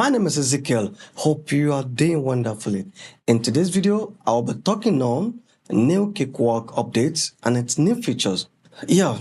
My name is Ezekiel. Hope you are doing wonderfully. In today's video, I'll be talking on new Cakewalk updates and its new features. Yeah,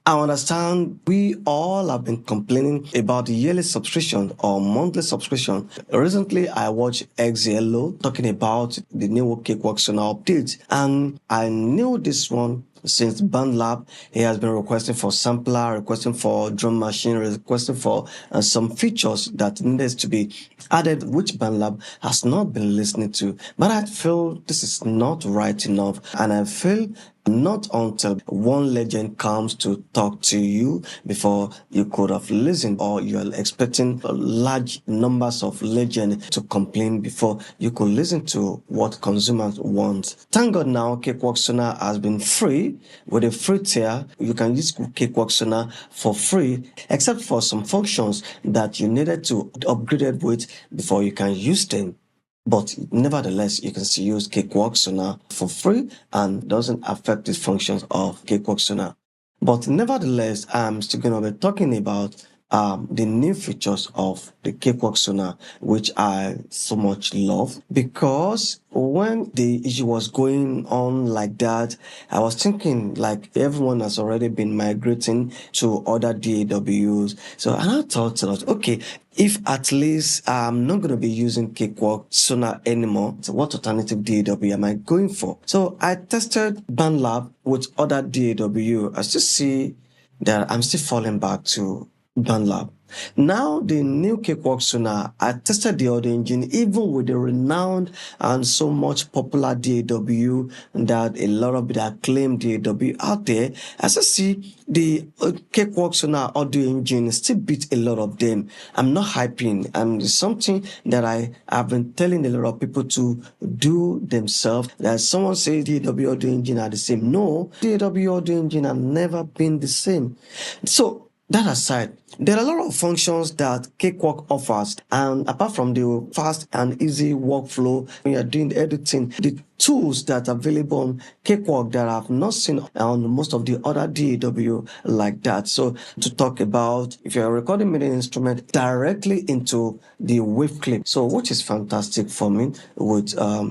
I understand we all have been complaining about the yearly subscription or monthly subscription. Recently, I watched XLO talking about the new Cakewalk Sonar updates, and I knew this one since Bandlab. He has been requesting for sampler, requesting for drum machine, requesting for some features that needs to be added, which Bandlab has not been listening to. But I feel this is not right enough, and I feel not until one legend comes to talk to you before you could have listened, or you are expecting large numbers of legends to complain before you could listen to what consumers want. Thank God now Cakewalk Sonar has been free. With a free tier, you can use Cakewalk Sonar for free, except for some functions that you needed to upgrade it with before you can use them. But nevertheless, you can still use Cakewalk Sonar for free and doesn't affect the functions of Cakewalk Sonar. But nevertheless, I'm still going to be talking about the new features of the Cakewalk Sonar, which I so much love, because when the issue was going on like that, I was thinking like everyone has already been migrating to other DAWs. So and I thought, okay, if at least I'm not going to be using Cakewalk Sonar anymore, so what alternative DAW am I going for? So I tested Bandlab with other DAW. I still see that I'm still falling back to Bandlab. Now the new Cakewalk Sonar, I tested the audio engine even with the renowned and so much popular DAW that a lot of the acclaimed DAW out there. As I see, the Cakewalk Sonar audio engine still beats a lot of them. I'm not hyping, and it's something that I have been telling a lot of people to do themselves. That someone says DAW audio engine are the same. No, DAW audio engine have never been the same. So that aside, there are a lot of functions that Cakewalk offers, and apart from the fast and easy workflow when you're doing editing, the tools that are available on Cakewalk that I've not seen on most of the other DAW like that. So to talk about, if you're recording MIDI instrument directly into the wave clip, so which is fantastic for me. With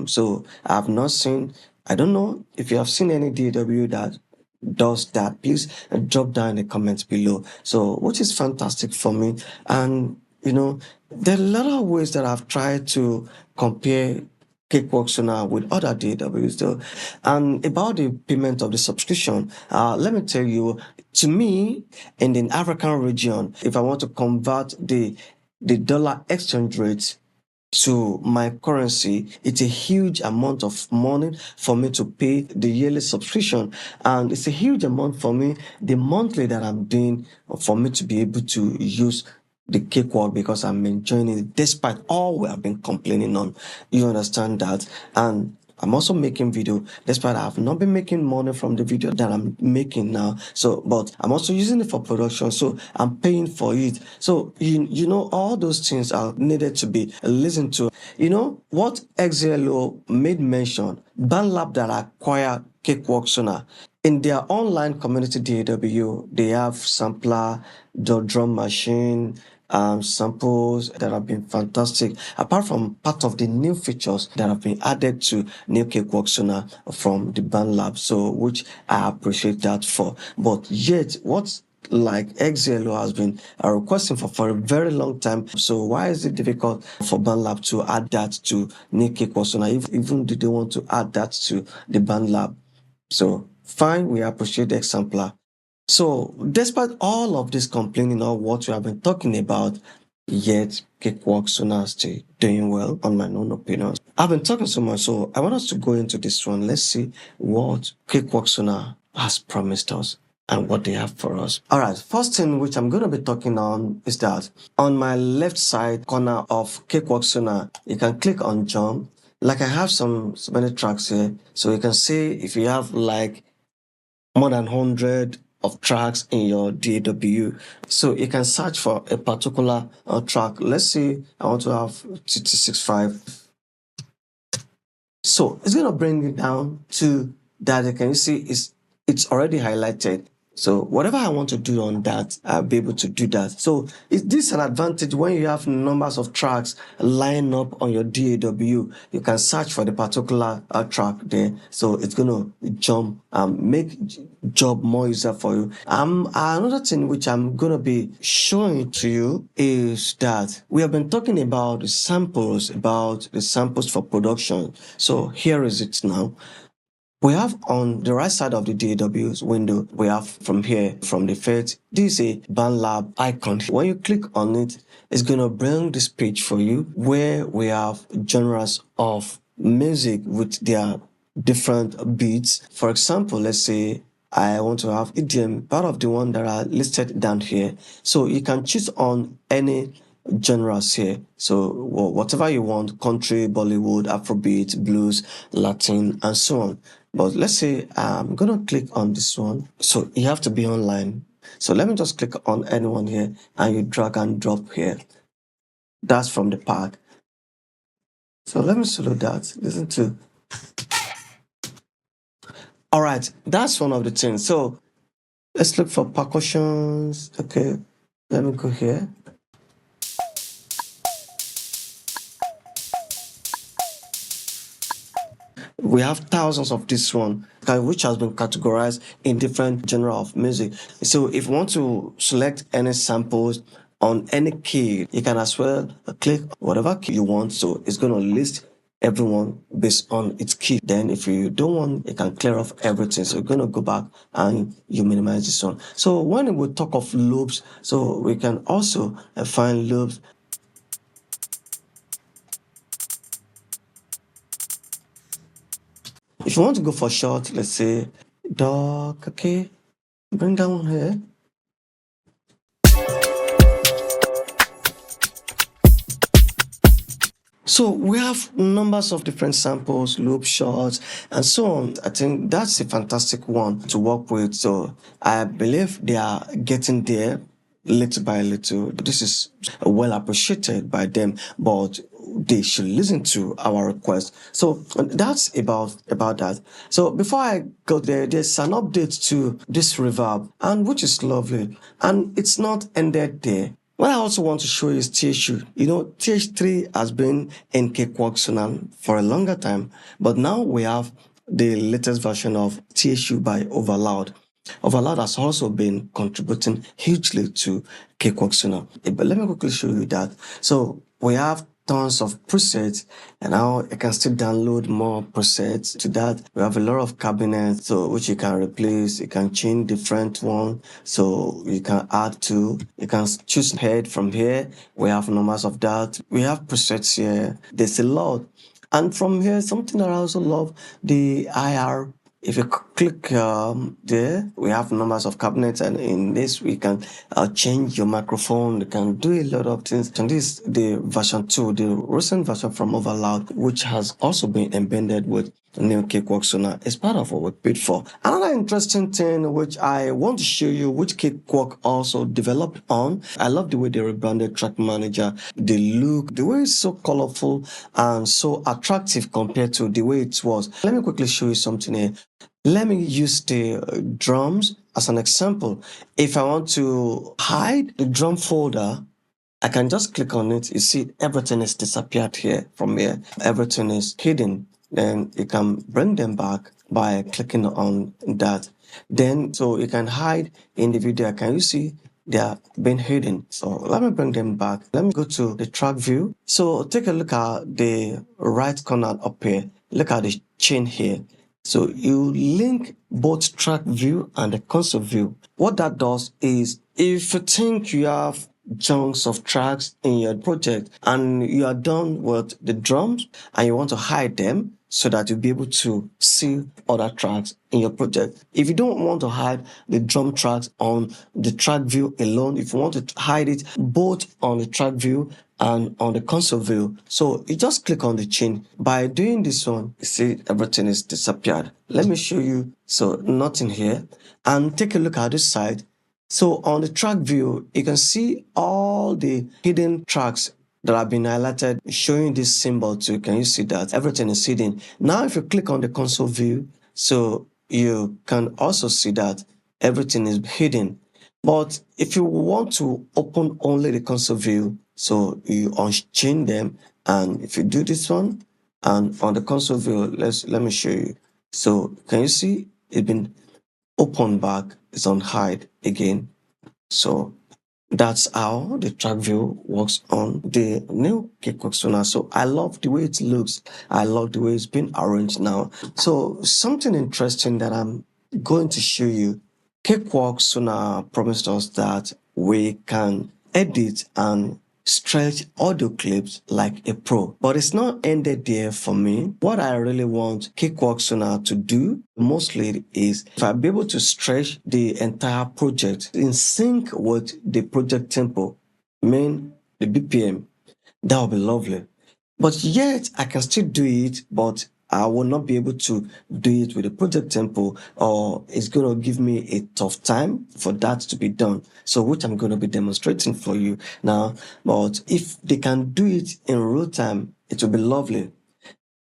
so I've not seen, I don't know if you have seen any DAW that does that. Please drop down in the comments below. So which is fantastic for me. And you know, there are a lot of ways that I've tried to compare Cakewalk Sonar with other DAWs though. And about the payment of the subscription, let me tell you, to me, in the African region, if I want to convert the dollar exchange rate to my currency, it's a huge amount of money for me to pay the yearly subscription, and it's a huge amount for me the monthly that I'm doing for me to be able to use the Cakewalk, because I'm enjoying it despite all we have been complaining on. You understand that? And I'm also making video despite I have not been making money from the video that I'm making now. So, but I'm also using it for production, so I'm paying for it. So you know, all those things are needed to be listened to. You know what XLO made mention, Bandlab that acquired Cakewalk Sonar, in their online community DAW, they have sampler, the drum machine, samples that have been fantastic, apart from part of the new features that have been added to new Cakewalk Sonar from the Bandlab, so which I appreciate that for. But yet what like XLO has been requesting for a very long time. So why is it difficult for Bandlab to add that to new Cakewalk Sonar, even do they want to add that to the Bandlab? So fine, we appreciate the sampler. So despite all of this complaining of what we have been talking about, yet Cakewalk Sonar is still doing well, on my own opinion. I've been talking so much, so I want us to go into this one. Let's see what Cakewalk Sonar has promised us and what they have for us. All right, first thing which I'm going to be talking on is that on my left side corner of Cakewalk Sonar, you can click on jump. Like I have so many tracks here, so you can see if you have like more than 100 of tracks in your DAW, so you can search for a particular track. Let's say I want to have TT65, so it's going to bring it down to that. You can see it's already highlighted. So whatever I want to do on that, I'll be able to do that. So is this an advantage when you have numbers of tracks line up on your DAW? You can search for the particular track there. So it's going to jump make job more easier for you. Another thing which I'm going to be showing to you is that we have been talking about the samples for production. So here is it now. We have on the right side of the DAW's window, we have from here, from the first, this is a BandLab icon. When you click on it, it's going to bring this page for you where we have genres of music with their different beats. For example, let's say I want to have EDM, part of the one that are listed down here. So you can choose on any genres here. So whatever you want, country, Bollywood, Afrobeat, blues, Latin, and so on. But let's say I'm going to click on this one. So you have to be online. So let me just click on anyone here and you drag and drop here. That's from the pack. So let me solo that. Listen to. All right, that's one of the things. So let's look for percussions. Okay, let me go here. We have thousands of this one, which has been categorized in different genre of music. So if you want to select any samples on any key, you can as well click whatever key you want. So it's going to list everyone based on its key. Then if you don't want, you can clear off everything. So you're going to go back and you minimize this one. So when we talk of loops, so we can also find loops. If you want to go for short, let's say dog, okay, bring down here. So we have numbers of different samples, loop shots, and so on. I think that's a fantastic one to work with. So I believe they are getting there little by little. This is well appreciated by them, but they should listen to our request. So that's about that. So before I go there, there's an update to this reverb, and which is lovely, and it's not ended there. What I also want to show you is THU. You know, TH3 has been in Cakewalk Sonar for a longer time, but now we have the latest version of THU by Overloud. Overloud has also been contributing hugely to Cakewalk Sonar. But let me quickly show you that. So we have tons of presets, and now you can still download more presets. To that, we have a lot of cabinets, so which you can replace. You can change different one, so you can add to. You can choose head from here. We have numbers of that. We have presets here. There's a lot, and from here, something that I also love, the IR. If you click there, we have numbers of cabinets, and in this we can change your microphone. You can do a lot of things. And this is the version 2, the recent version from Overloud, which has also been embedded with the new Cakewalk Sonar. It's part of what we paid for. Another interesting thing which I want to show you, which Cakewalk also developed on. I love the way they rebranded Track Manager, the look, the way it's so colorful and so attractive compared to the way it was. Let me quickly show you something here. Let me use the drums as an example. If I want to hide the drum folder, I can just click on it. You see everything is disappeared here from here. Everything is hidden. Then you can bring them back by clicking on that. Then, so you can hide in the video. Can you see they are being hidden? So let me bring them back. Let me go to the track view. So take a look at the right corner up here. Look at the chain here. So you link both track view and the console view. What that does is, if you think you have chunks of tracks in your project and you are done with the drums and you want to hide them so that you'll be able to see other tracks in your project. If you don't want to hide the drum tracks on the track view alone, if you want to hide it both on the track view and on the console view, so you just click on the chain. By doing this one, you see everything is disappeared. Let me show you. So nothing here, and take a look at this side. So on the track view, you can see all the hidden tracks that have been highlighted, showing this symbol too. Can you see that? Everything is hidden. Now, if you click on the console view, so you can also see that everything is hidden. But if you want to open only the console view, so you unchain them, and if you do this one, and on the console view, let me show you. So can you see it been open back? It's on hide again. So that's how the track view works on the new Cakewalk Sonar. So I love the way it looks. I love the way it's been arranged now. So something interesting that I'm going to show you. Cakewalk Sonar promised us that we can edit and stretch audio clips like a pro. But it's not ended there for me. What I really want Cakewalk Sonar to do mostly is if I be able to stretch the entire project in sync with the project tempo, mean the BPM, that would be lovely. But yet I can still do it, but I will not be able to do it with the project tempo, or it's going to give me a tough time for that to be done. So which I'm going to be demonstrating for you now. But if they can do it in real time, it will be lovely.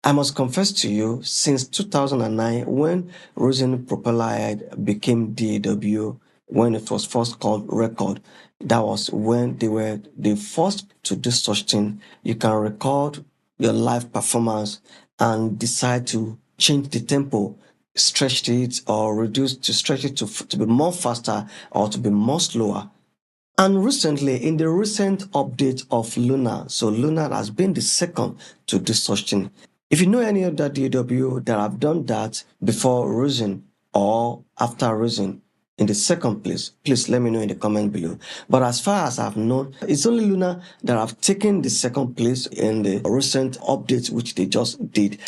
I must confess to you, since 2009, when Rosen Propeller Head became DAW, when it was first called Record, that was when they were the first to do such thing. You can record your live performance and decide to change the tempo, stretch it or reduce to stretch it to be more faster or to be more slower. And recently, in the recent update of Luna, so Luna has been the second to do such thing. If you know any other DAW that have done that before Reason or after Reason in the second place, please let me know in the comment below. But as far as I've known, it's only Luna that have taken the second place in the recent update which they just did.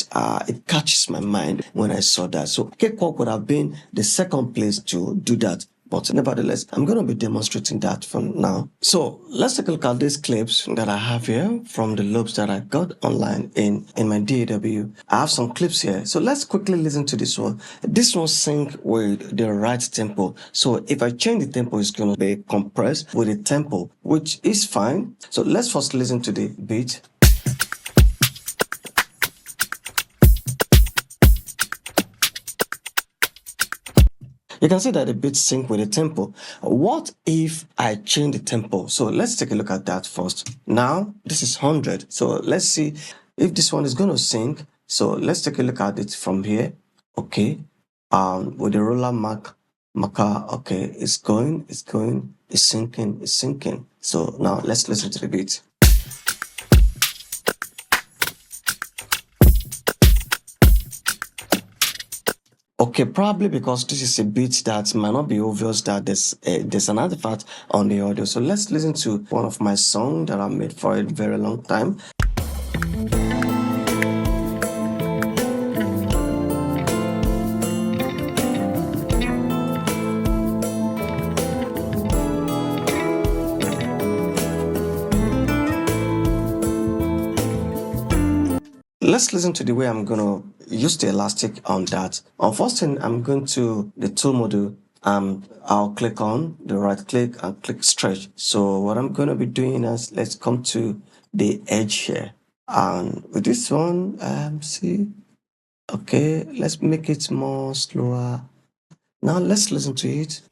It catches my mind when I saw that. So Cakewalk would have been the second place to do that. But nevertheless, I'm going to be demonstrating that for now. So let's take a look at these clips that I have here from the loops that I got online in my DAW. I have some clips here. So let's quickly listen to this one. This one sync with the right tempo. So if I change the tempo, it's going to be compressed with the tempo, which is fine. So let's first listen to the beat. You can see that the beats sync with the tempo. What if I change the tempo? So let's take a look at that first. Now, this is 100. So let's see if this one is going to sync. So let's take a look at it from here. Okay. With the roller marker, okay, it's going, it's syncing, it's syncing. So now let's listen to the beat. Okay, probably because this is a beat that might not be obvious that there's an artifact on the audio. So let's listen to one of my songs that I made for a very long time. Let's listen to the way I'm going to use the elastic on that. On first thing, I'm going to the tool module. I'll click on the right click and click stretch. So what I'm going to be doing is let's come to the edge here. And with this one, see, okay, let's make it more slower. Now let's listen to it.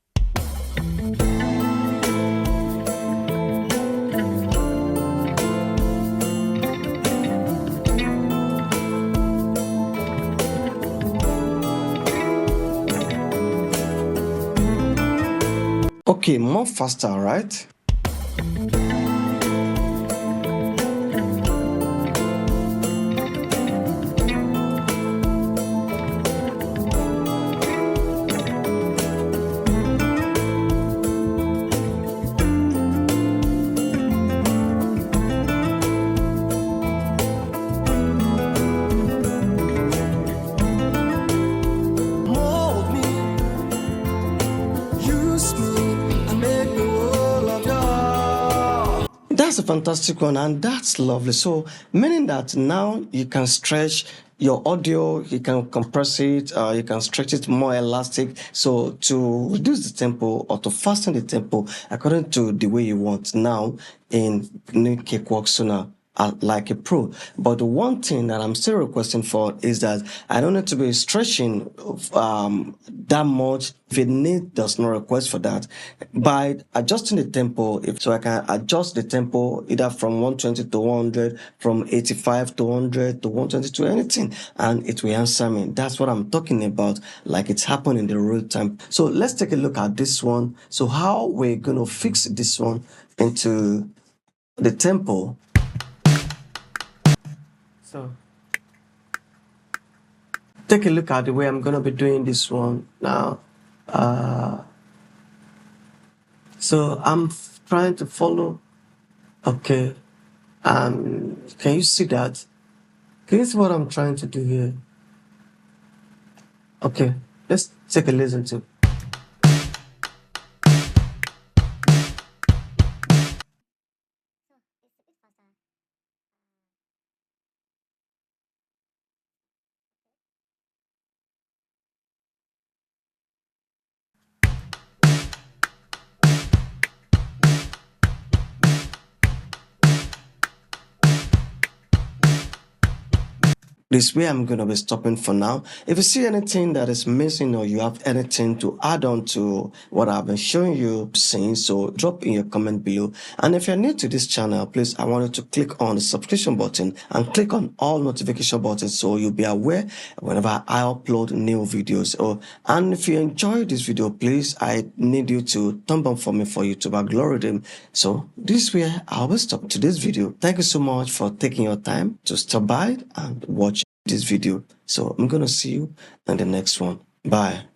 Okay, more faster, right? That's a fantastic one, and that's lovely. So meaning that now you can stretch your audio, you can compress it, you can stretch it more elastic, so to reduce the tempo or to fasten the tempo according to the way you want now in new Cakewalk Sonar. like a pro. But the one thing that I'm still requesting for is that I don't need to be stretching that much if it need does not request for that. By adjusting the tempo, so I can adjust the tempo either from 120 to 100, from 85 to 100 to 120 to anything, and it will answer me. That's what I'm talking about, like it's happening in the real time. So let's take a look at this one. So how we're going to fix this one into the tempo. So take a look at the way I'm going to be doing this one now. So I'm trying to follow. Okay. Can you see that? Can you see what I'm trying to do here? Okay. Let's take a listen to. This way I'm going to be stopping for now. If you see anything that is missing or you have anything to add on to what I've been showing you since, so drop in your comment below. And if you're new to this channel, please, I want you to click on the subscription button and click on all notification buttons so you'll be aware whenever I upload new videos. And if you enjoy this video, please, I need you to thumb up for me for YouTube algorithm. So this way I will stop today's video. Thank you so much for taking your time to stop by and watch this video. So I'm gonna see you in the next one. Bye.